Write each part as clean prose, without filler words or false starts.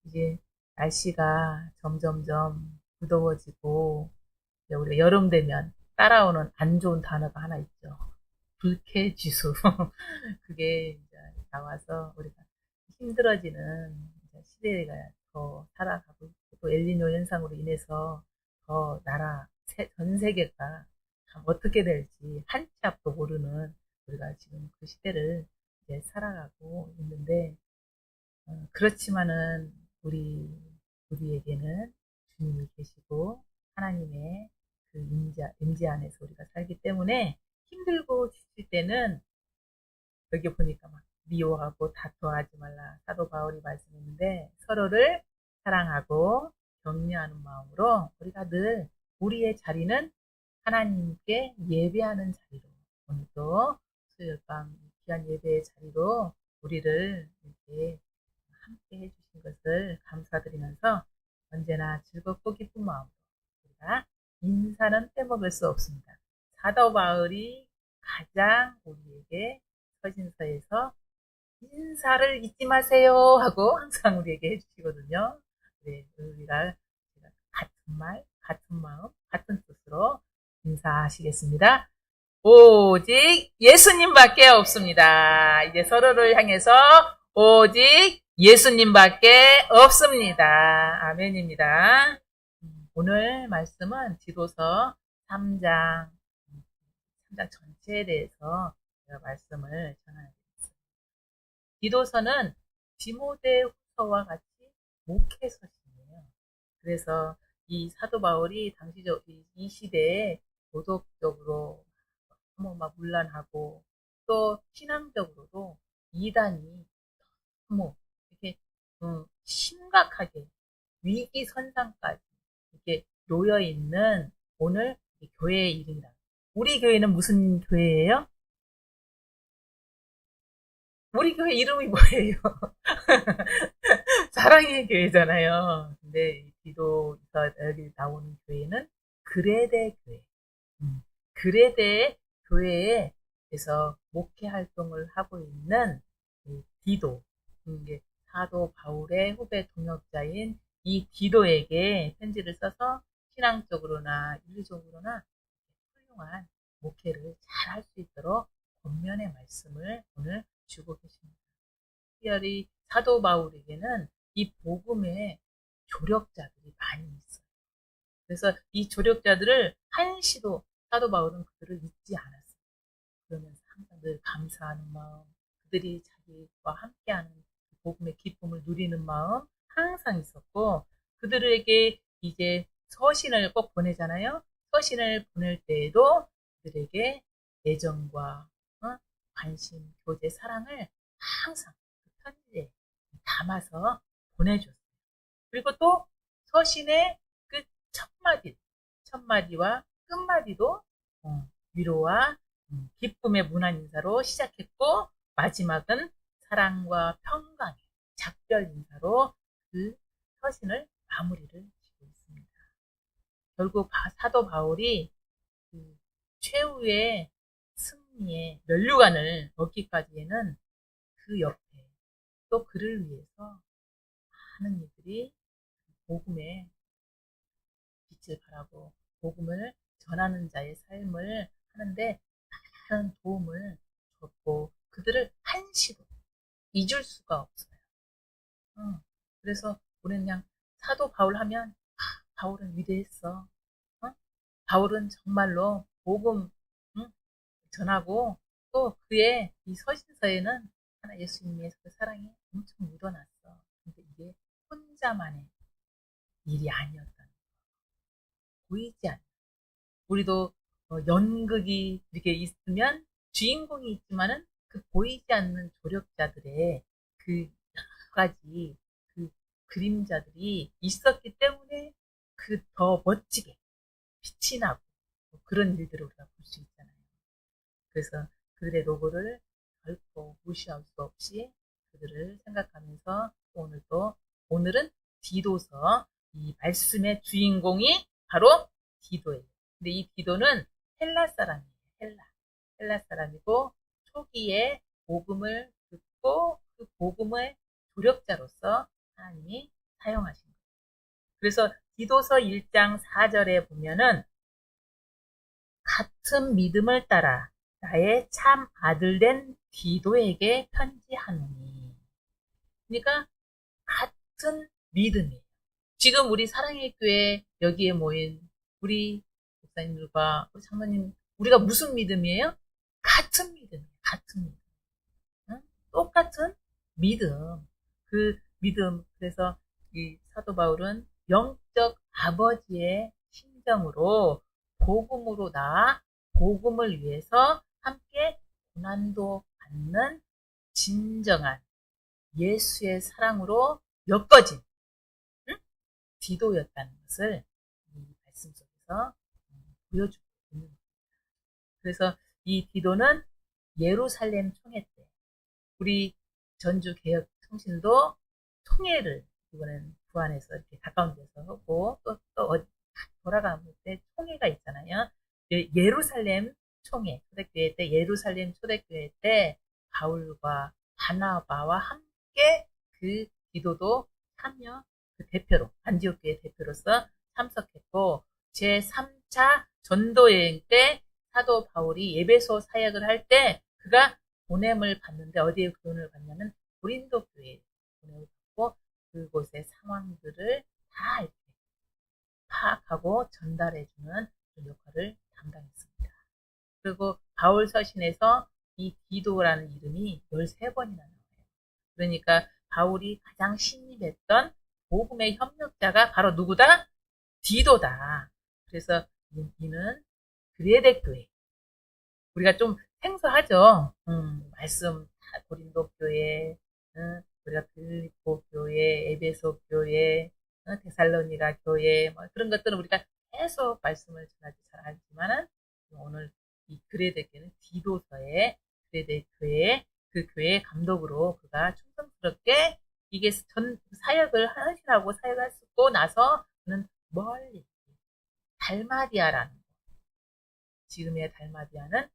이제 날씨가 점점점 무더워지고 이제 우리가 여름 되면 따라오는 안 좋은 단어가 하나 있죠. 불쾌지수. 그게 이제 나와서 우리가 힘들어지는 이제 시대가 더 살아가고 있고 또 엘니뇨 현상으로 인해서 더 전 세계가 참 어떻게 될지 한 치 앞도 모르는 우리가 지금 그 시대를 이제 살아가고 있는데 그렇지만은 우리에게는 주님이 계시고 하나님의 그 임재 안에서 우리가 살기 때문에 힘들고 지칠 때는 여기 보니까 막 미워하고 다투하지 말라 사도 바울이 말씀했는데 서로를 사랑하고 격려하는 마음으로 우리가 늘 우리의 자리는 하나님께 예배하는 자리로 오늘도 수요일 밤 귀한 예배의 자리로 우리를 이렇게 함께 해주신 것을 감사드리면서 언제나 즐겁고 기쁜 마음으로 우리가 인사는 빼먹을 수 없습니다. 사도 바울이 가장 우리에게 서신서에서 인사를 잊지 마세요 하고 항상 우리에게 해주시거든요. 네, 우리가 같은 말, 같은 마음, 같은 뜻으로 인사하시겠습니다. 오직 예수님밖에 없습니다. 이제 서로를 향해서 오직 예수님밖에 없습니다. 아멘입니다. 오늘 말씀은 디도서 3장, 3장 전체에 대해서 제가 말씀을 전하겠습니다. 디도서는 디모데후서와 같이 목회서신이에요. 그래서 이 사도 바울이 당시적 이 시대에 도덕적으로 너무 막 문란하고 또 신앙적으로도 이단이 너무 이렇게 심각하게 위기선상까지 이렇게 놓여 있는 오늘 교회의 일입니다. 우리 교회는 무슨 교회예요? 우리 교회 이름이 뭐예요? 사랑의 교회잖아요. 근데 기도서 여기 나오는 교회는 그레데 교회. 그레데 교회에서 목회 활동을 하고 있는 디도, 이게 사도 바울의 후배 동역자인 이 디도에게 편지를 써서 신앙적으로나 윤리적으로나 훌륭한 목회를 잘 할 수 있도록 권면의 말씀을 오늘 주고 계십니다. 특별히 사도 바울에게는 이 복음의 조력자들이 많이 있어요. 그래서 이 조력자들을 한시도 사도 바울은 그들을 잊지 않았어요. 그러면서 항상 늘 감사하는 마음, 그들이 자기와 함께하는 복음의 기쁨을 누리는 마음 항상 있었고, 그들에게 이제 서신을 꼭 보내잖아요. 서신을 보낼 때에도 그들에게 애정과 관심, 교제, 사랑을 항상 그 편지에 담아서 보내줬어요. 그리고 또 서신의 그 첫마디와 끝마디도 위로와 기쁨의 문안 인사로 시작했고 마지막은 사랑과 평강의 작별 인사로 그 서신을 마무리를 지고 있습니다. 결국 사도 바울이 그 최후의 승리의 면류관을 얻기까지에는 그 옆에 또 그를 위해서 많은 이들이 복음의 빛을 발하고 복음을 전하는 자의 삶을 하는데 많은 도움을 줬고 그들을 한시도 잊을 수가 없어요. 그래서 우리는 그냥 사도 바울 하면 바울은 위대했어. 바울은 정말로 복음 응? 전하고 또 그의 이 서신서에는 하나 예수님의 그 사랑이 엄청 묻어났어. 근데 이게 혼자만의 일이 아니었다는 보이지 않는 우리도 연극이 이렇게 있으면 주인공이 있지만은 그 보이지 않는 조력자들의 그 여러 가지 그 그림자들이 있었기 때문에 그 더 멋지게 빛이 나고 그런 일들을 우리가 볼 수 있잖아요. 그래서 그들의 노고를 결코 무시할 수 없이 그들을 생각하면서 오늘은 디도서 이 말씀의 주인공이 바로 디도예요. 근데 이 디도는 헬라 사람이에요. 헬라 사람이고 초기에 복음을 듣고 그 복음의 조력자로서 하나님이 사용하신 거예요. 그래서 디도서 1장 4절에 보면은 같은 믿음을 따라 나의 참 아들된 디도에게 편지하노니. 그러니까 같은 믿음이에요. 지금 우리 사랑의 교회 여기에 모인 우리 목사님들과 우리 장로님, 우리가 무슨 믿음이에요? 같은 믿음이에요. 같은 믿음. 응? 똑같은 믿음. 그 믿음. 그래서 이 사도 바울은 영적 아버지의 심정으로 복음으로 나아 복음을 위해서 함께 고난도 받는 진정한 예수의 사랑으로 엮어진 디도였다는 것을 이 말씀 속에서 보여주고 있는 겁니다. 그래서 이 디도는 예루살렘 총회 때 우리 전주 개혁 통신도 총회를 이번엔 부안에서 이렇게 가까운 데서 하고 또 돌아가는 때 총회가 있잖아요. 예루살렘 총회 초대교회 때 예루살렘 초대교회 때 바울과 바나바와 함께 그 기도도 참여 그 대표로 안디옥 교회 대표로서 참석했고 제3차 전도여행 때 사도 바울이 에베소 사역을 할 때 그가 보냄을 받는데 어디에 교훈을 받냐면 고린도 교회에 보냄을 받고 그곳의 상황들을 다 이렇게 파악하고 전달해주는 역할을 담당했습니다. 그리고 바울 서신에서 이 디도라는 이름이 13번이나 나와요. 그러니까 바울이 가장 신임했던 복음의 협력자가 바로 누구다? 디도다. 그래서 이는 그레데 교회. 우리가 좀 생소하죠. 말씀 고린도 교회, 우리가 빌립보 교회, 에베소 교회, 데살로니가 교회, 뭐 그런 것들은 우리가 계속 말씀을 전하지 잘 알지만은 오늘 이 그레데 교회는 디도서의 그레데 교회 그 교회의 감독으로 그가 충성스럽게 이게 전 사역을 하시라고 사역을 쓰고 나서 그는 멀리 달마디아라는 지금의 달마디아는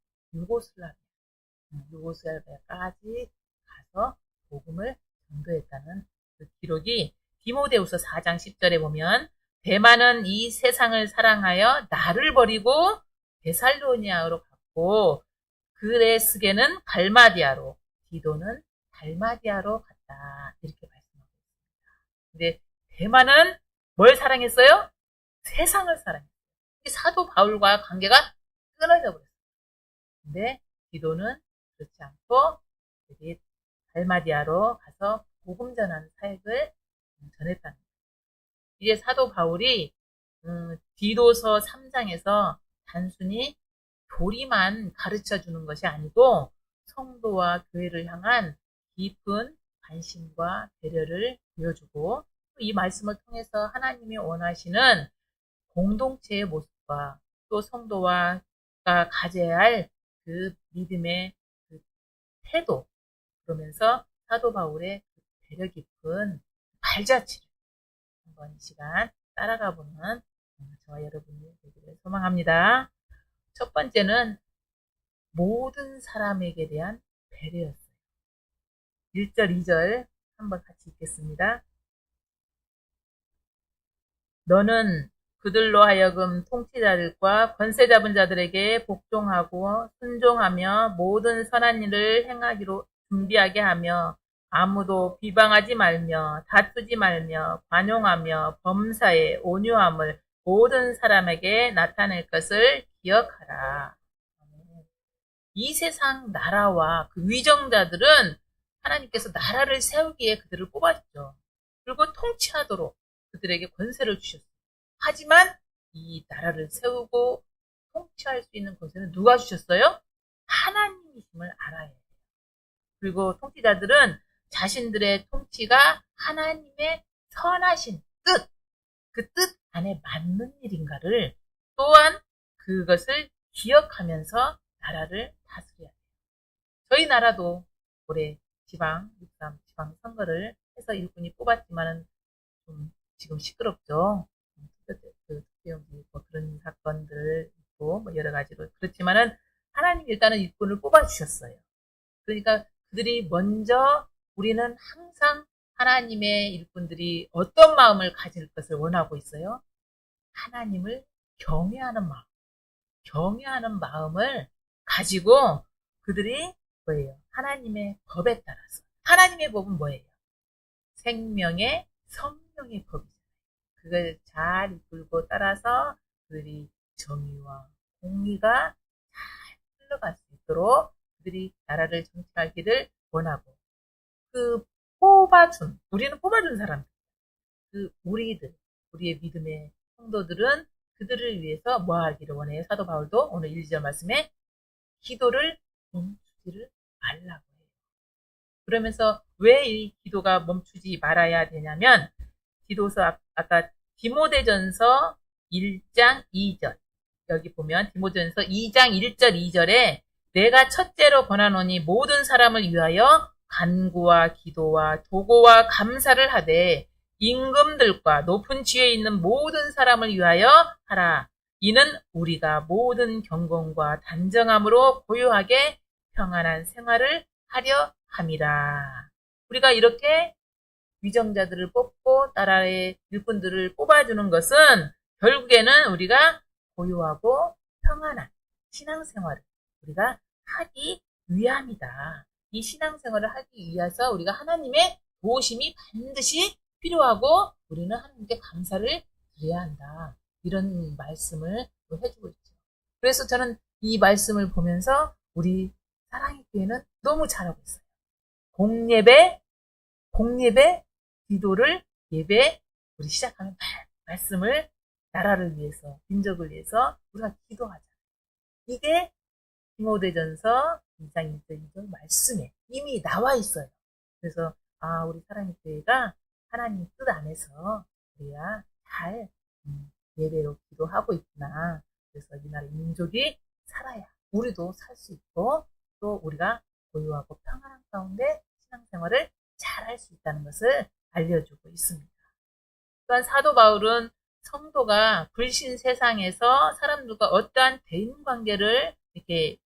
유고슬라비아까지 가서 복음을 전도했다는 그 기록이 디모데후서 4장 10절에 보면 대만은 이 세상을 사랑하여 나를 버리고 데살로니아로 갔고 그레스게는 갈마디아로 디도는 달마디아로 갔다 이렇게 말씀하고 있습니다. 근데 대만은 뭘 사랑했어요? 세상을 사랑했어요. 사도 바울과 관계가 끊어져 버렸어요. 근데 디도는 그렇지 않고 여기 달마디아로 가서 복음 전하는 사역을 전했다는 거예요. 이제 사도 바울이 디도서 3장에서 단순히 교리만 가르쳐 주는 것이 아니고 성도와 교회를 향한 깊은 관심과 배려를 보여주고 이 말씀을 통해서 하나님이 원하시는 공동체의 모습과 또 성도와 가져야 할 그 믿음의 그 태도 그러면서 사도 바울의 배려 깊은 발자취를 한번 이 시간 따라가 보는 저와 여러분이 되기를 소망합니다. 첫 번째는 모든 사람에게 대한 배려였어요. 1절, 2절 한번 같이 읽겠습니다. 너는 그들로 하여금 통치자들과 권세 잡은 자들에게 복종하고 순종하며 모든 선한 일을 행하기로 준비하게 하며 아무도 비방하지 말며 다투지 말며 관용하며 범사에 온유함을 모든 사람에게 나타낼 것을 기억하라. 이 세상 나라와 그 위정자들은 하나님께서 나라를 세우기에 그들을 뽑았죠. 그리고 통치하도록 그들에게 권세를 주셨어요. 하지만 이 나라를 세우고 통치할 수 있는 권세는 누가 주셨어요? 하나님이심을 알아야 해요. 그리고 통치자들은 자신들의 통치가 하나님의 선하신 뜻, 그 뜻 안에 맞는 일인가를 또한 그것을 기억하면서 나라를 다스려야 돼요. 저희 나라도 올해 지방 선거를 해서 일꾼이 뽑았지만은 좀 지금 시끄럽죠. 투표용지 뭐 그런 사건들 있고 뭐 여러 가지로 그렇지만은 하나님 일단은 일꾼을 뽑아주셨어요. 그러니까 그들이 먼저 우리는 항상 하나님의 일꾼들이 어떤 마음을 가질 것을 원하고 있어요? 하나님을 경외하는 마음, 경외하는 마음을 가지고 그들이 뭐예요? 하나님의 법에 따라서. 하나님의 법은 뭐예요? 생명의 성령의 법이잖아요. 그걸 잘 이끌고 따라서 그들이 정의와 공의가 잘 흘러갈 수 있도록 그들이 나라를 정치하기를 원하고 그 뽑아준 우리는 뽑아준 사람 그 우리의 믿음의 성도들은 그들을 위해서 뭐 하기를 원해요? 사도 바울도 오늘 1절 말씀에 기도를 멈추지를 말라고 해요. 그러면서 왜 이 기도가 멈추지 말아야 되냐면 디도서 아까 디모데전서 1장 2절 여기 보면 디모데전서 2장 1절 2절에 내가 첫째로 권하노니 모든 사람을 위하여 간구와 기도와 도고와 감사를 하되 임금들과 높은 지위에 있는 모든 사람을 위하여 하라. 이는 우리가 모든 경건과 단정함으로 고요하게 평안한 생활을 하려 함이라. 우리가 이렇게 위정자들을 뽑고 나라의 일꾼들을 뽑아주는 것은 결국에는 우리가 고요하고 평안한 신앙생활을 우리가 하기 위함이다. 이 신앙생활을 하기 위해서 우리가 하나님의 도우심이 반드시 필요하고 우리는 하나님께 감사를 드려야 한다. 이런 말씀을 해주고 있죠. 그래서 저는 이 말씀을 보면서 우리 사랑의 교회는 너무 잘하고 있어요. 공예배 기도를 예배 우리 시작하는 말씀을 나라를 위해서 민족을 위해서 우리가 기도하자. 이게 디모데전서 2장 1절 2절 말씀에 이미 나와 있어요. 그래서 우리 사랑의 교회가 하나님 뜻 안에서 우리가 잘 예배로 기도하고 있구나. 그래서 이 나라 민족이 살아야 우리도 살 수 있고 또 우리가 고요하고 평안한 가운데 신앙생활을 잘 할 수 있다는 것을 알려주고 있습니다. 또한 사도 바울은 성도가 불신 세상에서 사람들과 어떠한 대인관계를 이렇게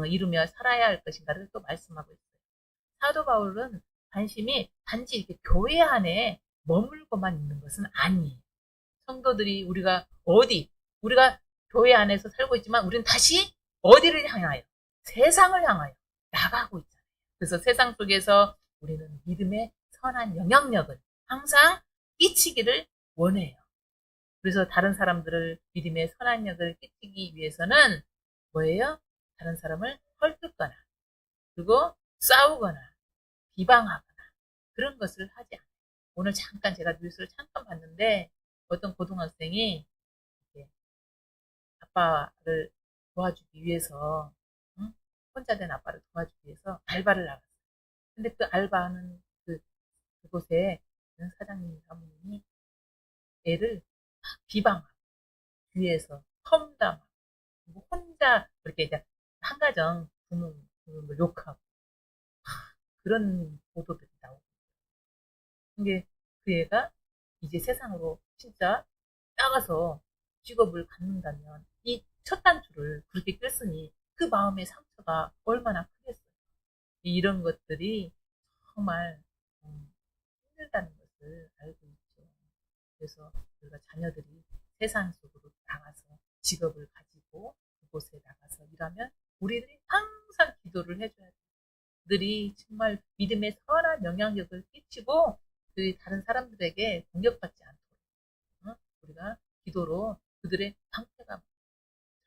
이루며 살아야 할 것인가를 또 말씀하고 있어요. 사도 바울은 관심이 단지 이렇게 교회 안에 머물고만 있는 것은 아니에요. 성도들이 우리가 교회 안에서 살고 있지만 우리는 다시 어디를 향하여 세상을 향하여 나가고 있잖아요. 그래서 세상 속에서 우리는 믿음의 선한 영향력을 항상 끼치기를 원해요. 그래서 다른 사람들을 믿음의 선한 영향력을 끼치기 위해서는 뭐예요? 다른 사람을 헐뜯거나 그리고 싸우거나 비방하거나 그런 것을 하지 않아요. 오늘 잠깐 제가 뉴스를 잠깐 봤는데 어떤 고등학생이 아빠를 도와주기 위해서 혼자 된 아빠를 도와주기 위해서 알바를 나갔어요. 근데 그 알바하는 그곳에 사장님 사모님이 애를 비방하고 뒤에서 험담하고 혼자 그렇게 이제 한가정 부모를 욕하고 그런 보도들이 나오고 이게 그 애가 이제 세상으로 진짜 나가서 직업을 갖는다면 이 첫 단추를 그렇게 꼈으니 그 마음의 상처가 얼마나 크겠어요. 이런 것들이 정말 힘들다는 것을 알고 있죠. 그래서 우리가 자녀들이 세상 속으로 나가서 직업을 가지고 그곳에 나가서 일하면 우리들이 항상 기도를 해줘야 돼요. 그들이 정말 믿음의 선한 영향력을 끼치고 다른 사람들에게 공격받지 않도록 우리가 기도로 그들의 상태가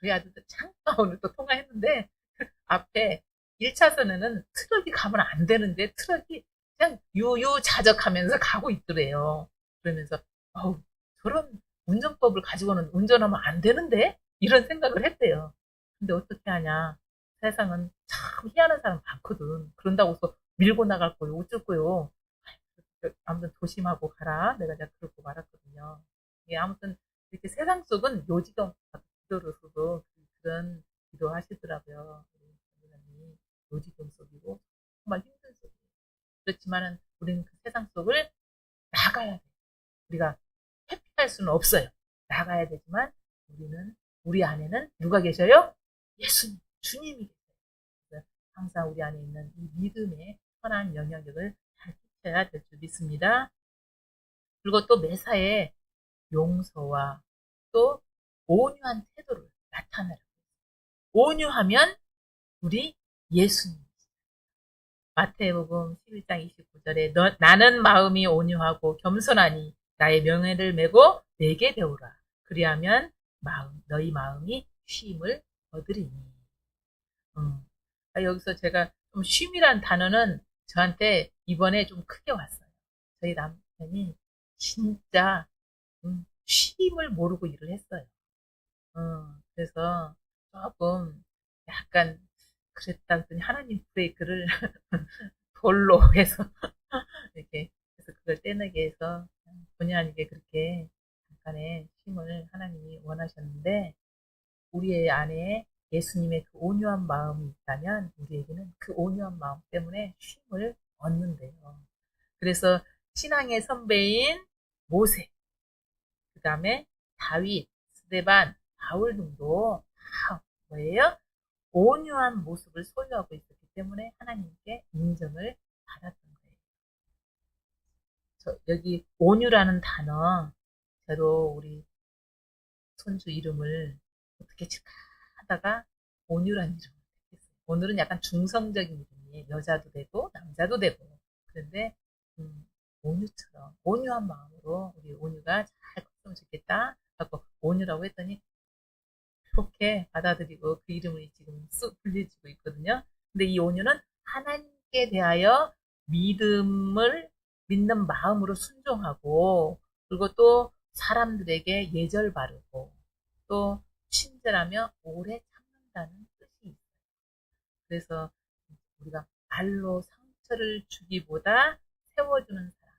저희 아들도 잠깐 오늘 또 통화했는데 앞에 1차선에는 트럭이 가면 안 되는데 트럭이 그냥 유유자적하면서 가고 있더래요. 그러면서 저런 운전법을 가지고는 운전하면 안 되는데 이런 생각을 했대요. 근데 어떻게 하냐. 세상은 참 희한한 사람 많거든. 그런다고 해서 밀고 나갈 거요 어쩌고요. 아무튼 조심하고 가라. 내가 그러고 말았거든요. 예, 아무튼 이렇게 세상 속은 요지경 기도로서도 그런 기도하시더라고요. 우리 요지경 속이고 정말 힘든 속이에요. 그렇지만은 우리는 그 세상 속을 나가야 돼. 우리가 회피할 수는 없어요. 나가야 되지만 우리 안에는 누가 계셔요? 예수님, 주님이 계세요. 그래서 항상 우리 안에 있는 이 믿음의 선한 영향력을 잘 하셔야 될 줄 믿습니다. 그리고 또 매사에 용서와 또 온유한 태도를 나타내라. 온유하면 우리 예수님. 마태복음 11장 29절에 나는 마음이 온유하고 겸손하니 나의 명예를 메고 내게 배우라. 그리하면 너희 마음이 쉼을 얻으리니. 여기서 제가 좀 쉼이란 단어는 저한테 이번에 좀 크게 왔어요. 저희 남편이 진짜 쉼을 모르고 일을 했어요. 그래서 조금 약간 그랬다 했더니 하나님 브레이크를 돌로 해서 이렇게 그래서 그걸 떼내게 해서 본의 아니게 그렇게 잠깐의 쉼을 하나님이 원하셨는데 우리의 안에 예수님의 그 온유한 마음이 있다면 우리에게는 그 온유한 마음 때문에 쉼을 얻는데요. 그래서 신앙의 선배인 모세, 그 다음에 다윗, 스데반, 바울 등도 다 뭐예요? 온유한 모습을 소유하고 있었기 때문에 하나님께 인정을 받았던 거예요. 여기 온유라는 단어, 저도 우리 손주 이름을 어떻게 칠까 하다가 온유라는 이름을 택했어요. 오늘은 약간 중성적인 이름이에요. 여자도 되고 남자도 되고. 그런데 온유처럼 온유한 마음으로 우리 온유가 잘 컸으면 좋겠다 하고 온유라고 했더니 좋게 받아들이고 그 이름이 지금 쑥 불려지고 있거든요. 근데 이 온유는 하나님께 대하여 믿는 마음으로 순종하고 그리고 또 사람들에게 예절 바르고 또 친절하며 오래 참는다는 뜻이 있어요. 그래서 우리가 말로 상처를 주기보다 세워주는 사람,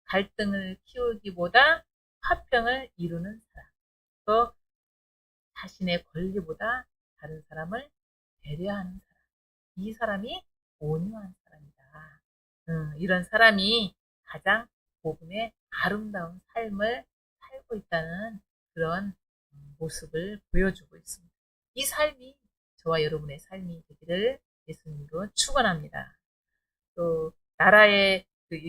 갈등을 키우기보다 화평을 이루는 사람, 또 자신의 권리보다 다른 사람을 배려하는 사람. 이 사람이 온유한 사람이다. 이런 사람이 가장 복음의 아름다운 삶을 살고 있다는 그런 모습을 보여주고 있습니다. 이 삶이 저와 여러분의 삶이 되기를 예수님으로 축원합니다. 또 나라의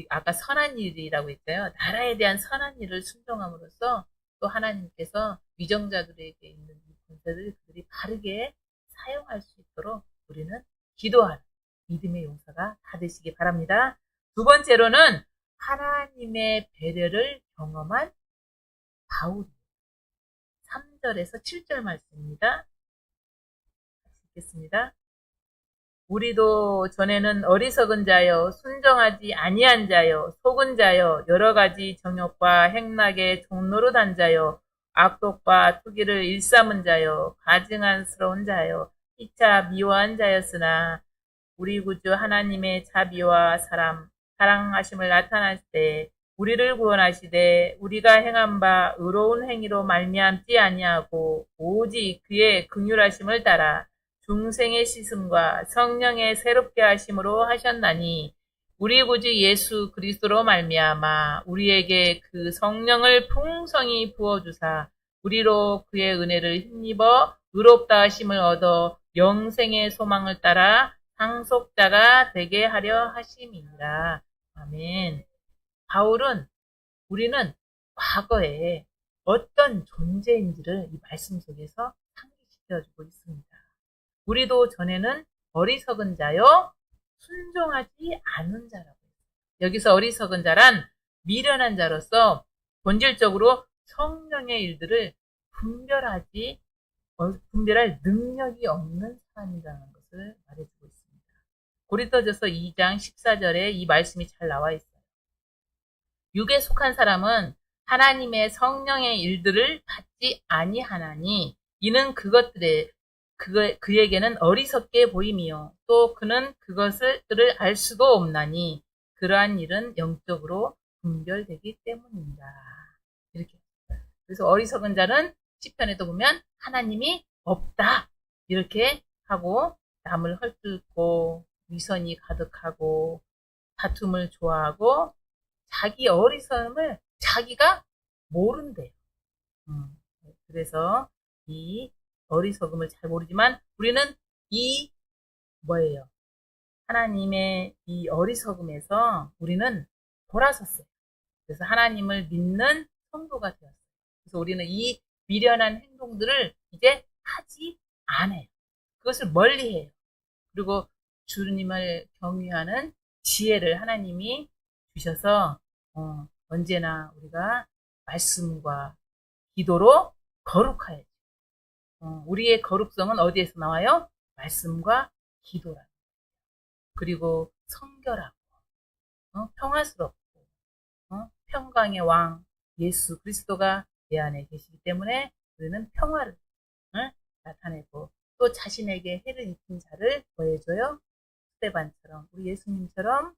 아까 선한 일이라고 했어요. 나라에 대한 선한 일을 순종함으로써 또 하나님께서 위정자들에게 있는 이 권세를 그들이 바르게 사용할 수 있도록 우리는 기도하는 믿음의 용사가 다 되시기 바랍니다. 두 번째로는 하나님의 배려를 경험한 바울이 3절에서 7절 말씀입니다. 읽겠습니다. 우리도 전에는 어리석은 자여 순정하지 아니한 자여 속은 자여 여러 가지 정욕과 행락의 종노릇한 자여 악독과 투기를 일삼은 자여 가증한스러운 자여 피차 미워한 자였으나 우리 구주 하나님의 자비와 사랑하심을 나타낼 때 우리를 구원하시되 우리가 행한 바 의로운 행위로 말미암지 아니하고 오직 그의 긍휼하심을 따라 중생의 씻음과 성령의 새롭게 하심으로 하셨나니 우리 구주 예수 그리스도로 말미암아 우리에게 그 성령을 풍성히 부어주사 우리로 그의 은혜를 힘입어 의롭다 하심을 얻어 영생의 소망을 따라 상속자가 되게 하려 하심이니라. 아멘. 바울은 우리는 과거에 어떤 존재인지를 이 말씀 속에서 상기시켜주고 있습니다. 우리도 전에는 어리석은 자요 순종하지 않은 자라고 했어요. 여기서 어리석은 자란 미련한 자로서 본질적으로 성령의 일들을 분별할 능력이 없는 사람이라는 것을 말해주고 있습니다. 고린도전서 2장 14절에 이 말씀이 잘 나와 있어요. 육에 속한 사람은 하나님의 성령의 일들을 받지 아니하나니 이는 그에게는 어리석게 보임이요 또 그는 그것들을 알 수도 없나니 그러한 일은 영적으로 분별되기 때문입니다. 이렇게. 그래서 어리석은 자는 시편에도 보면 하나님이 없다 이렇게 하고 남을 헐뜯고 위선이 가득하고 다툼을 좋아하고 자기 어리석음을 자기가 모른대요. 그래서 이 어리석음을 잘 모르지만 우리는 뭐예요? 하나님의 이 어리석음에서 우리는 돌아섰어요. 그래서 하나님을 믿는 성도가 되었어요. 그래서 우리는 이 미련한 행동들을 이제 하지 않아요. 그것을 멀리해요. 그리고 주님을 경외하는 지혜를 하나님이 주셔서 언제나 우리가 말씀과 기도로 거룩하여요. 우리의 거룩성은 어디에서 나와요? 말씀과 기도라. 그리고 성결하고 평화스럽고 평강의 왕 예수 그리스도가 내 안에 계시기 때문에 우리는 평화를 나타내고 또 자신에게 해를 입힌 자를 뭐해줘요? 스데반처럼 우리 예수님처럼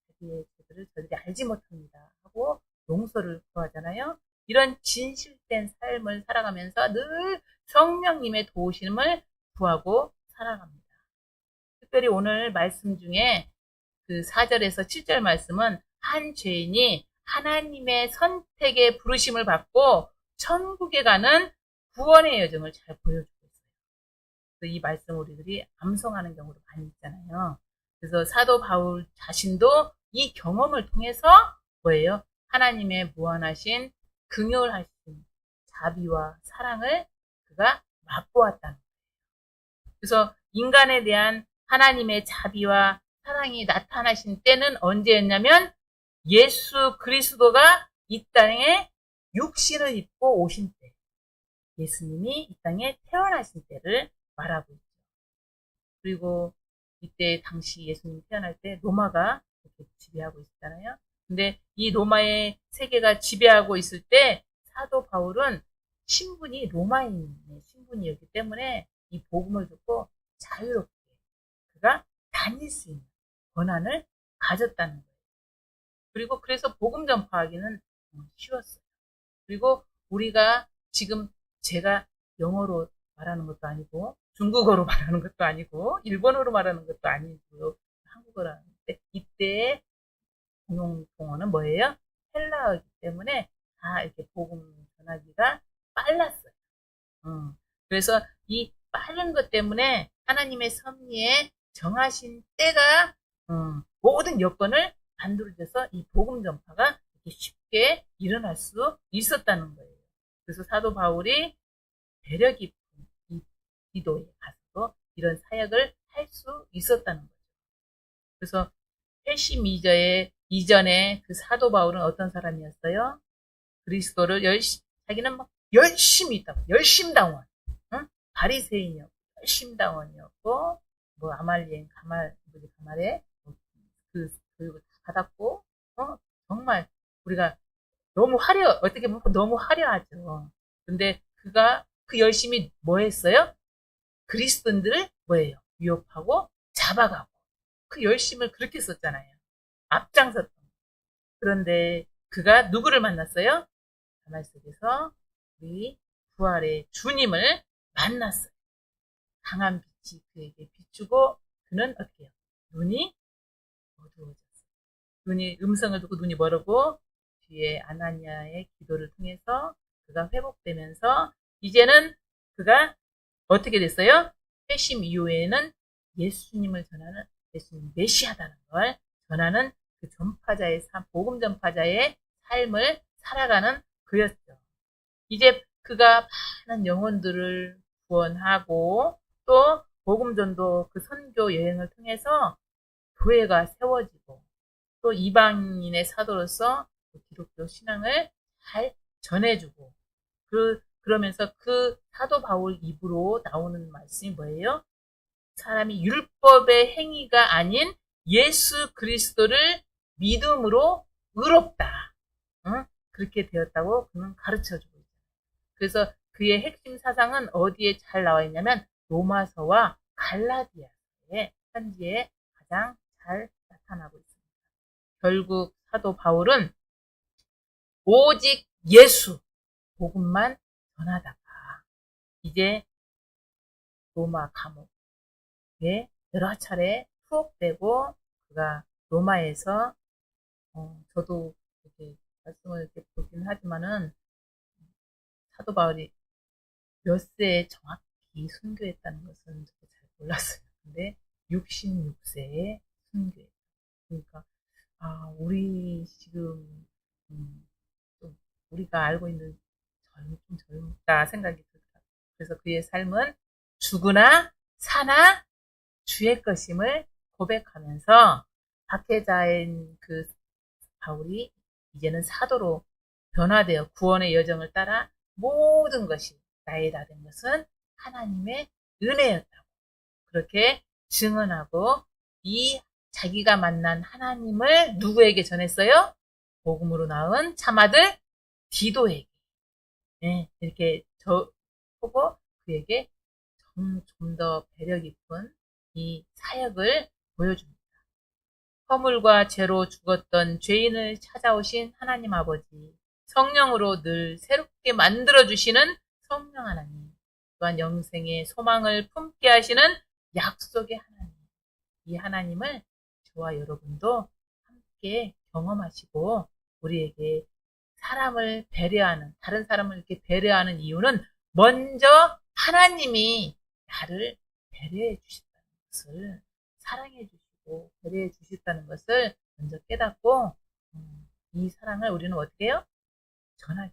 자기의 죄들을 저들이 알지 못합니다 하고 용서를 구하잖아요. 이런 진실된 삶을 살아가면서 늘 성령님의 도우심을 구하고 살아갑니다. 특별히 오늘 말씀 중에 그 4절에서 7절 말씀은 한 죄인이 하나님의 선택의 부르심을 받고 천국에 가는 구원의 여정을 잘 보여주고 있어요. 그래서 이 말씀 우리들이 암송하는 경우도 많이 있잖아요. 그래서 사도 바울 자신도 이 경험을 통해서 뭐예요? 하나님의 무한하신 긍휼하신 자비와 사랑을 그가 맛보았다는 거예요. 그래서 인간에 대한 하나님의 자비와 사랑이 나타나신 때는 언제였냐면 예수 그리스도가 이 땅에 육신을 입고 오신 때, 예수님이 이 땅에 태어나신 때를 말하고 있죠. 그리고 이때 당시 예수님 태어날 때 로마가 이렇게 지배하고 있었잖아요. 근데 이 로마의 세계가 지배하고 있을 때 사도 바울은 신분이 로마인의 신분이었기 때문에 이 복음을 듣고 자유롭게 그가 다닐 수 있는 권한을 가졌다는 거예요. 그리고 그래서 복음 전파하기는 쉬웠어요. 그리고 우리가 지금 제가 영어로 말하는 것도 아니고 중국어로 말하는 것도 아니고 일본어로 말하는 것도 아니고 한국어로 하는데 이때의 공용통어는 뭐예요? 헬라어이기 때문에 다 이렇게 복음 전하기가 빨랐어요. 그래서 이 빠른 것 때문에 하나님의 섭리에 정하신 때가 모든 여건을 만들어줘서 이 복음 전파가 이렇게 쉽게 일어날 수 있었다는 거예요. 그래서 사도 바울이 배려 깊은 이 기도에 가서 이런 사역을 할 수 있었다는 거죠. 그래서 회심 이전에 그 사도 바울은 어떤 사람이었어요? 그리스도를 자기는 막 열심히 있다고, 열심당원, 응? 바리새인이었고, 열심당원이었고, 뭐 아말리엔 가말에 그 받았고, 정말 우리가 너무 어떻게 보면 너무 화려하죠. 근데 그가 그 열심히 뭐 했어요? 그리스도인들을 뭐예요? 위협하고 잡아가고 그 열심을 그렇게 썼잖아요. 앞장섰던. 그런데 그가 누구를 만났어요? 가말 속에서 우리 부활의 주님을 만났어요. 강한 빛이 그에게 비추고 그는 어때요? 눈이 어두워졌어요. 눈이 음성을 듣고 눈이 멀고 뒤에 아나니아의 기도를 통해서 그가 회복되면서 이제는 그가 어떻게 됐어요? 회심 이후에는 예수님을 전하는 예수님 메시아다는 걸 전하는 그 전파자의 복음 전파자의 삶을 살아가는 그였죠. 이제 그가 많은 영혼들을 구원하고 또 복음 전도 그 선교 여행을 통해서 교회가 세워지고 또 이방인의 사도로서 기독교 신앙을 잘 전해주고 그러면서 그 사도 바울 입으로 나오는 말씀이 뭐예요? 사람이 율법의 행위가 아닌 예수 그리스도를 믿음으로 의롭다. 응? 그렇게 되었다고 그는 가르쳐주고 있어요. 그래서 그의 핵심 사상은 어디에 잘 나와 있냐면 로마서와 갈라디아서의 편지에 가장 잘 나타나고 있습니다. 결국 사도 바울은 오직 예수 복음만 전하다가 이제 로마 감옥에 여러 차례 투옥되고 그가 로마에서 저도 이렇게 말씀을 이렇게 보긴 하지만은 사도 바울이 몇 세에 정확히 순교했다는 것은 저도 잘 몰랐어요. 근데 66세에 순교했다. 그러니까 우리 지금 좀 우리가 알고 있는 좀 젊다 생각이 들더라고요. 그래서 그의 삶은 죽으나 사나 주의 것임을 고백하면서 박해자인 그 바울이 이제는 사도로 변화되어 구원의 여정을 따라 모든 것이 나의 다 된 것은 하나님의 은혜였다고 그렇게 증언하고 이 자기가 만난 하나님을 누구에게 전했어요? 복음으로 나온 참아들 디도에게 이렇게 보고 그에게 좀 더 배려 깊은 이 사역을 보여줍니다. 허물과 죄로 죽었던 죄인을 찾아오신 하나님 아버지, 성령으로 늘 새롭게 만들어주시는 성령 하나님, 또한 영생의 소망을 품게 하시는 약속의 하나님, 이 하나님을 저와 여러분도 함께 경험하시고 우리에게 사람을 배려하는, 다른 사람을 이렇게 배려하는 이유는 먼저 하나님이 나를 배려해 주셨다는 것을, 사랑해 주시고 배려해 주셨다는 것을 먼저 깨닫고 이 사랑을 우리는 어떻게 해요? 전하기.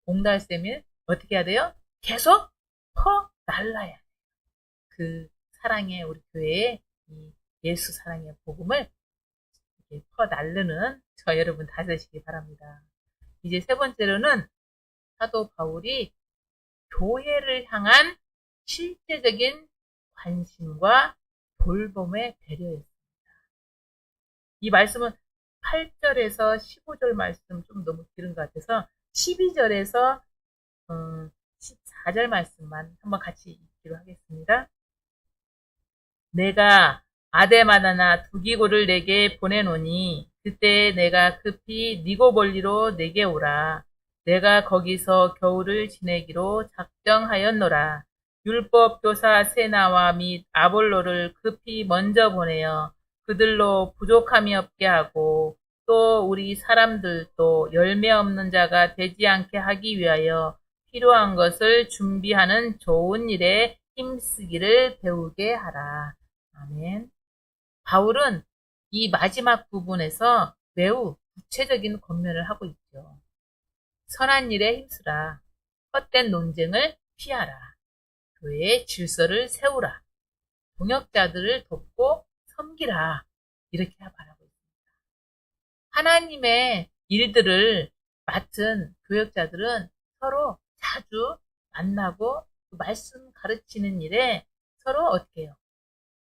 공달샘을 어떻게 해야 돼요? 계속 퍼날라야 해요. 그 사랑의 우리 교회의 이 예수 사랑의 복음을 퍼날르는 저 여러분 다 되시기 바랍니다. 이제 세 번째로는 사도 바울이 교회를 향한 실제적인 관심과 돌봄의 배려였습니다. 이 말씀은 8절에서 15절 말씀 좀 너무 길은 것 같아서 12절에서 14절 말씀만 한번 같이 읽기로 하겠습니다. 내가 아데마다나 두기고를 내게 보내노니 그때 내가 급히 니고볼리로 내게 오라. 내가 거기서 겨울을 지내기로 작정하였노라. 율법 교사 세나와 및 아볼로를 급히 먼저 보내어 그들로 부족함이 없게 하고 또 우리 사람들도 열매 없는 자가 되지 않게 하기 위하여 필요한 것을 준비하는 좋은 일에 힘쓰기를 배우게 하라. 아멘. 바울은 이 마지막 부분에서 매우 구체적인 권면을 하고 있죠. 선한 일에 힘쓰라. 헛된 논쟁을 피하라. 교회의 질서를 세우라. 동역자들을 돕고 섬기라. 이렇게 바라고 있습니다. 하나님의 일들을 맡은 교역자들은 서로 자주 만나고 말씀 가르치는 일에 서로 어떻게 해요?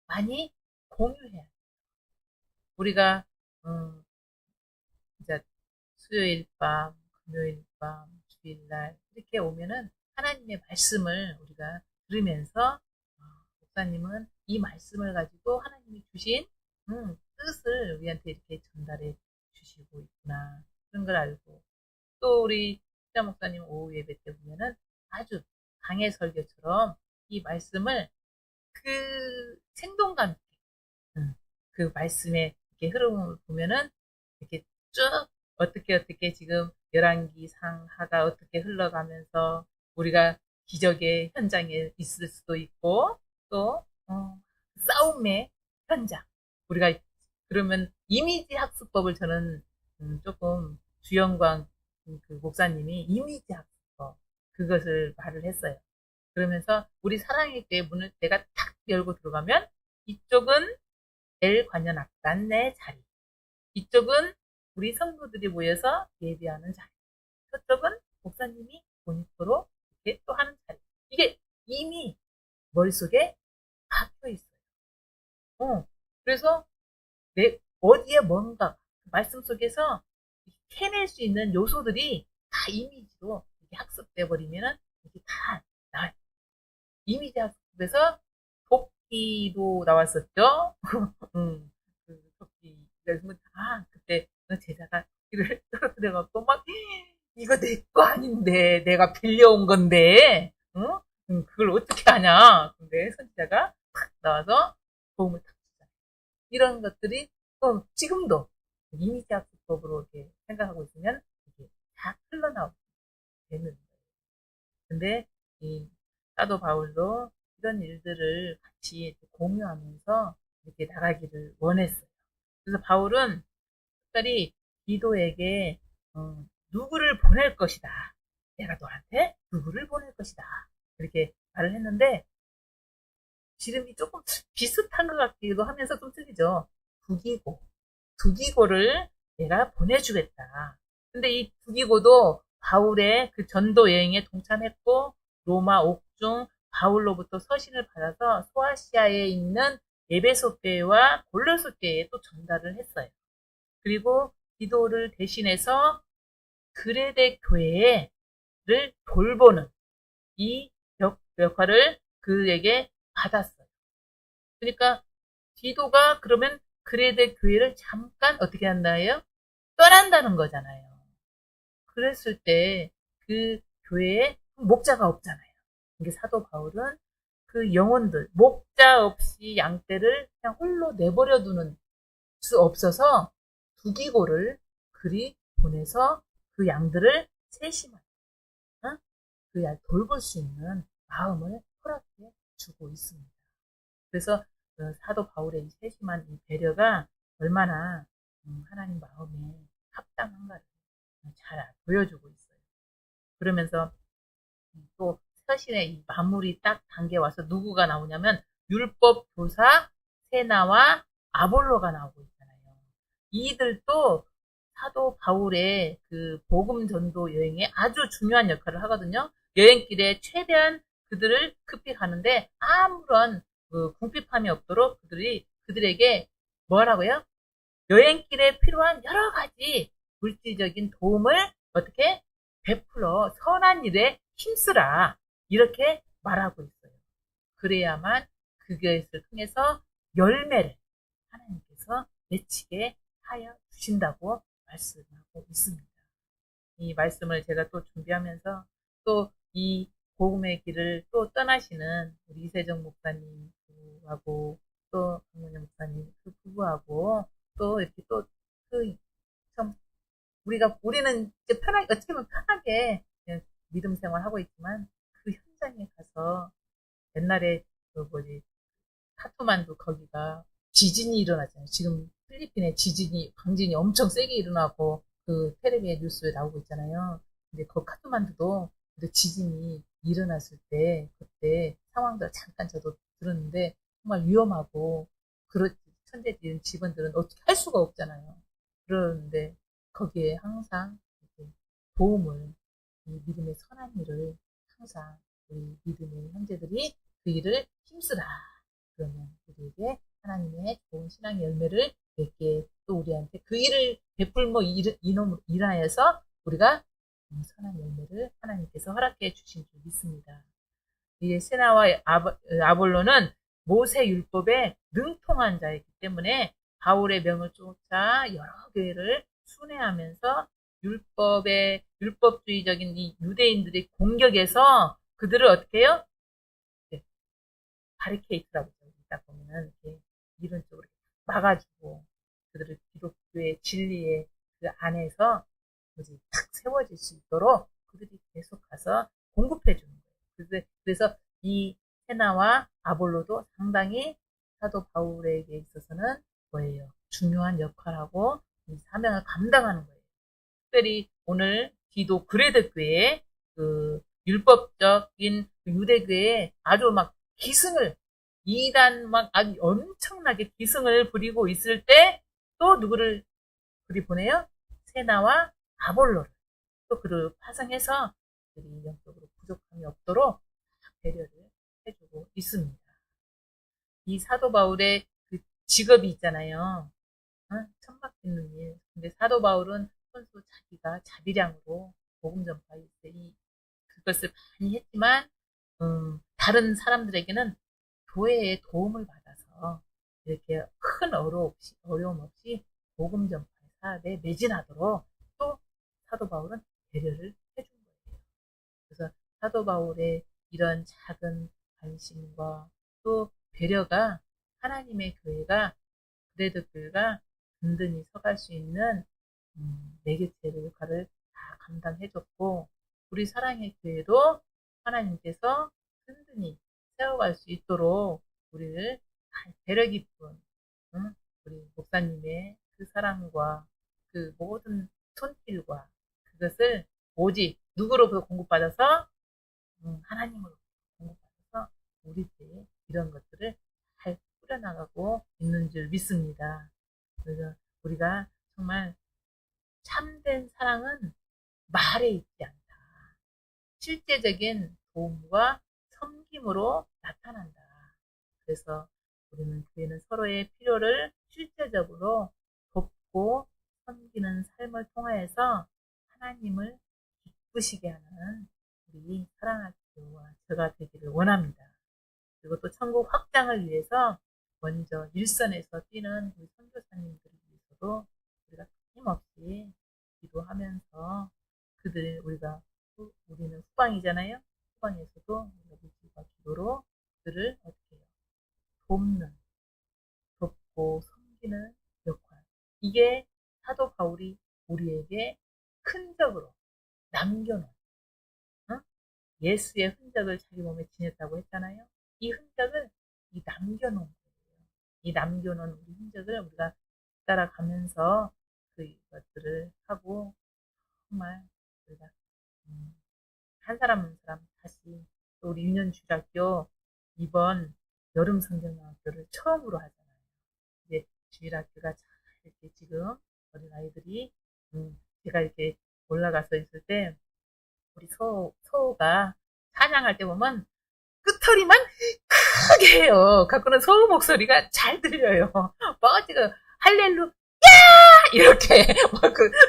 많이 공유해야 돼. 우리가 이제 수요일 밤, 금요일 밤, 주일날 이렇게 오면은 하나님의 말씀을 우리가 들으면서 목사님은 이 말씀을 가지고 하나님이 주신 뜻을 우리한테 이렇게 전달해 주시고 있구나 그런 걸 알고 또 우리 시자 목사님 오후 예배 때 보면은 아주 강해 설교처럼 이 말씀을 그 생동감 있게 그 말씀의 이렇게 흐름을 보면은 이렇게 쭉 어떻게 지금 열왕기 상하가 어떻게 흘러가면서 우리가 기적의 현장에 있을 수도 있고 또 싸움의 현장 우리가 그러면 이미지 학습법을 저는 조금 주영광 그 목사님이 이미지 학습법 그것을 말을 했어요. 그러면서 우리 사랑의 교회 문을 내가 탁 열고 들어가면 이쪽은 엘 관현악단 내 자리. 이쪽은 우리 성도들이 모여서 예배하는 자리. 저쪽은 목사님이 모니터로 이렇게 또 하는 자리. 이게 이미 머릿속에 박혀 있어요. 그래서 어디에 뭔가 말씀 속에서 캐낼 수 있는 요소들이 다 이미지로 이렇게 학습돼 버리면은 이게 다 나와요. 이미지 학습에서 돕기도 나왔었죠. 그 토끼. 그래서 그때 제자가 토끼를 떨어뜨려갖고 막 이거 내 거 아닌데 내가 빌려온 건데, 그걸 어떻게 하냐? 근데 선지자가 탁 나와서 도움을 탁 주잖아요. 이런 것들이 지금도 이미지 학습법으로 이렇게 생각하고 있으면 이게 다 흘러나오게 되는 거예요. 근데 이 사도 바울도 이런 일들을 같이 공유하면서 이렇게 나가기를 원했어요. 그래서 바울은 특별히 디도에게 누구를 보낼 것이다. 내가 너한테 누구를 보낼 것이다. 이렇게 말을 했는데 지름이 조금 비슷한 것 같기도 하면서 좀 틀리죠. 두기고. 두기고를 내가 보내주겠다. 근데 이 두기고도 바울의 그 전도 여행에 동참했고 로마 옥중 바울로부터 서신을 받아서 소아시아에 있는 에베소 교회와 골로새 교회에 또 전달을 했어요. 그리고 기도를 대신해서 그레데 교회를 돌보는 이 역할을 그에게 받았어요. 그러니까 디도가 그러면 그레데 교회를 잠깐 어떻게 한다예요? 떠난다는 거잖아요. 그랬을 때 그 교회에 목자가 없잖아요. 이게 사도 바울은 그 영혼들, 목자 없이 양떼를 그냥 홀로 내버려 두는 수 없어서 두기고를 그리 보내서 그 양들을 세심하게 그 돌볼 수 있는 마음을 허락해 주고 있습니다. 그래서 사도 바울의 이 세심한 이 배려가 얼마나 하나님 마음에 합당한가를 잘 보여주고 있어요. 그러면서 또 서신의 이 마무리 딱 단계 와서 누구가 나오냐면 율법 교사 세나와 아볼로가 나오고 있잖아요. 이들도 사도 바울의 그 복음 전도 여행에 아주 중요한 역할을 하거든요. 여행길에 최대한 그들을 급히 가는데 아무런 그 궁핍함이 없도록 그들에게 뭐라고요? 여행길에 필요한 여러 가지 물질적인 도움을 어떻게 베풀어 선한 일에 힘쓰라 이렇게 말하고 있어요. 그래야만 그것을 통해서 열매를 하나님께서 맺히게 하여 주신다고 말씀하고 있습니다. 이 말씀을 제가 또 준비하면서 또 이 복음의 길을 또 떠나시는 우리 이세정 목사님하고 또 강문영 목사님 그 부부하고 또 이렇게 또 그 참 우리는 이제 편하게 어떻게 보면 편하게 믿음 생활하고 있지만 그 현장에 가서 옛날에 그 뭐지 카트만두 거기가 지진이 일어났잖아요. 지금 필리핀에 강진이 엄청 세게 일어나고 그 텔레비에 뉴스에 나오고 있잖아요. 근데 그 카트만두도 지진이 일어났을 때 그때 상황들 잠깐 저도 들었는데 정말 위험하고 그런 천재적인 직원들은 어떻게 할 수가 없잖아요. 그러는데 거기에 항상 도움을 이 믿음의 선한 일을 항상 우리 믿음의 형제들이 그 일을 힘쓰라. 그러면 우리에게 하나님의 좋은 신앙의 열매를 맺게 또 우리한테 그 일을 베풀모 인하여서 우리가 선한 열매를 하나님께서 허락해 주신 줄 믿습니다. 이 세나와 아볼로는 모세 율법에 능통한 자이기 때문에 바울의 명을 쫓아 여러 교회를 순회하면서 율법주의적인 이 유대인들의 공격에서 그들을 어떻게 해요? 바리케이트라고 딱 보면은 이렇게 이런 쪽으로 막아주고 그들을 기독교의 진리의 그 안에서 뭐지 탁 세워질 수 있도록 그들이 계속 가서 공급해 주는 거예요. 그래서 이 세나와 아볼로도 상당히 사도 바울에게 있어서는 뭐예요? 중요한 역할하고 이 사명을 감당하는 거예요. 특별히 오늘 디도 그레데 교회에 그 율법적인 유대교회에 아주 막 기승을 이단 막 아주 엄청나게 기승을 부리고 있을 때 또 누구를 그리 보내요? 세나와 아볼로를 또 그를 파송해서 그들이 영적으로 부족함이 없도록 배려를 해주고 있습니다. 이 사도 바울의 그 직업이 있잖아요. 천막 빚는 일. 근데 사도 바울은 선수 자기가 자비량으로 복음 전파에 그것을 많이 했지만 다른 사람들에게는 교회의 도움을 받아서 이렇게 큰 어려움 없이 복음 전파 사업에 매진하도록 또 사도 바울은 배려를 해준 거예요. 그래서 사도 바울의 이런 작은 관심과 또 배려가 하나님의 교회가 그래도 교회가 든든히 서갈 수 있는 매개체의 역할을 다 감당해줬고 우리 사랑의 교회도 하나님께서 든든히 세워갈 수 있도록 우리를 배려 깊은 응? 우리 목사님의 그 사랑과 그 모든 손길과 그것을 오직 누구로부터 공급받아서 하나님으로 공급받아서 우리들의 이런 것들을 잘 꾸려나가고 있는 줄 믿습니다. 그래서 우리가 정말 참된 사랑은 말에 있지 않다. 실제적인 도움과 섬김으로 나타난다. 그래서 우리는 교회는 서로의 필요를 실제적으로 돕고 섬기는 삶을 통하여서 하나님을 기쁘시게 하는 우리 사랑학교와 저가 되기를 원합니다. 그리고 또 천국 확장을 위해서 먼저 일선에서 뛰는 우리 선교사님들을 위해서도 우리가 끊임없이 기도하면서 그들 우리는 후방이잖아요. 후방에서도 우리가 기도로 그들을 어떻게 해요? 돕고 섬기는 역할. 이게 사도 바울이 우리에게 흔적으로 남겨놓은 어? 예수의 흔적을 자기 몸에 지녔다고 했잖아요. 이 흔적을 남겨놓은 거예요. 이 남겨놓은 우리 흔적을 우리가 따라가면서 그것들을 하고 정말 우리가 한 사람 한 사람 다시 우리 유년주일학교 이번 여름 성경학교를 처음으로 하잖아요. 이제 주일학교가 잘 이렇게 지금 어린 아이들이 제가 이렇게 올라가서 있을 때 우리 서우가 찬양할 때 보면 끄터리만 크게 해요. 갖고는 서우 목소리가 잘 들려요. 막 지금 할렐루 이렇게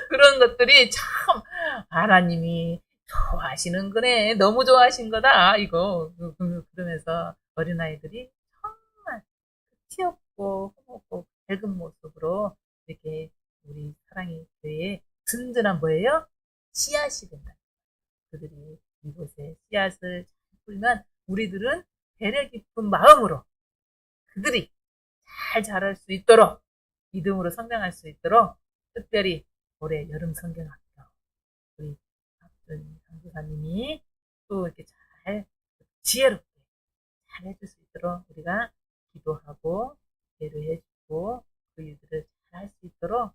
그런 것들이 참 하나님이 좋아하시는 거네. 너무 좋아하신 거다. 이거 그러면서 어린아이들이 정말 티없고 흐뭇고 밝은 모습으로 이렇게 우리 사랑의 교회에 든든한 뭐예요? 씨앗이 된다. 그들이 이곳에 씨앗을 잘 뿌리면 우리들은 배려 깊은 마음으로 그들이 잘 자랄 수 있도록 믿음으로 성장할 수 있도록 특별히 올해 여름 성경학교 우리 박준 강교사님이 또 이렇게 잘 지혜롭게 잘 해줄 수 있도록 우리가 기도하고 배려해주고 그 일들을 잘 할 수 있도록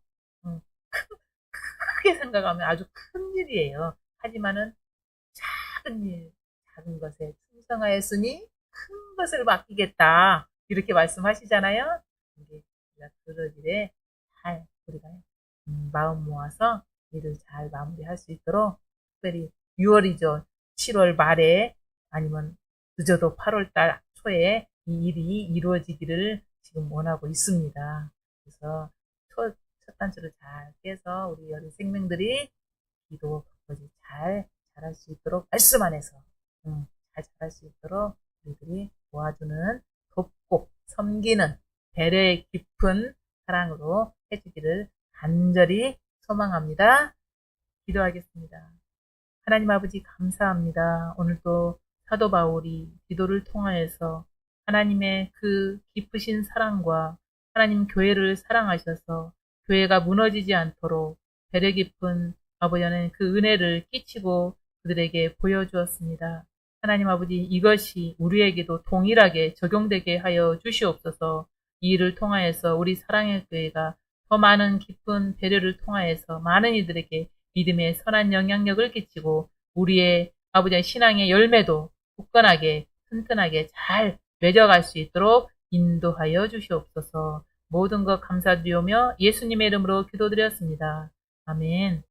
크게 생각하면 아주 큰 일이에요. 하지만은 작은 일, 작은 것에 충성하였으니 큰 것을 맡기겠다. 이렇게 말씀하시잖아요. 이게 그럴 일에 잘 우리가 마음 모아서 일을 잘 마무리할 수 있도록 특별히 6월이죠. 7월 말에 아니면 늦어도 8월 달 초에 이 일이 이루어지기를 지금 원하고 있습니다. 그래서 첫 단추를 잘 깨서 우리 여러 생명들이 기도 잘 잘할 수 있도록 말씀 안에서 잘 잘할 수 있도록 우리들이 도와주는 돕고 섬기는 배려의 깊은 사랑으로 해주기를 간절히 소망합니다. 기도하겠습니다. 하나님 아버지 감사합니다. 오늘도 사도 바울이 기도를 통하여서 하나님의 그 깊으신 사랑과 하나님 교회를 사랑하셔서 교회가 무너지지 않도록 배려 깊은 아버지 하나님 그 은혜를 끼치고 그들에게 보여주었습니다. 하나님 아버지 이것이 우리에게도 동일하게 적용되게 하여 주시옵소서. 이 일을 통하여서 우리 사랑의 교회가 더 많은 깊은 배려를 통하여서 많은 이들에게 믿음의 선한 영향력을 끼치고 우리의 아버지의 신앙의 열매도 굳건하게 튼튼하게 잘 맺어갈 수 있도록 인도하여 주시옵소서. 모든 것 감사드리오며 예수님의 이름으로 기도드렸습니다. 아멘.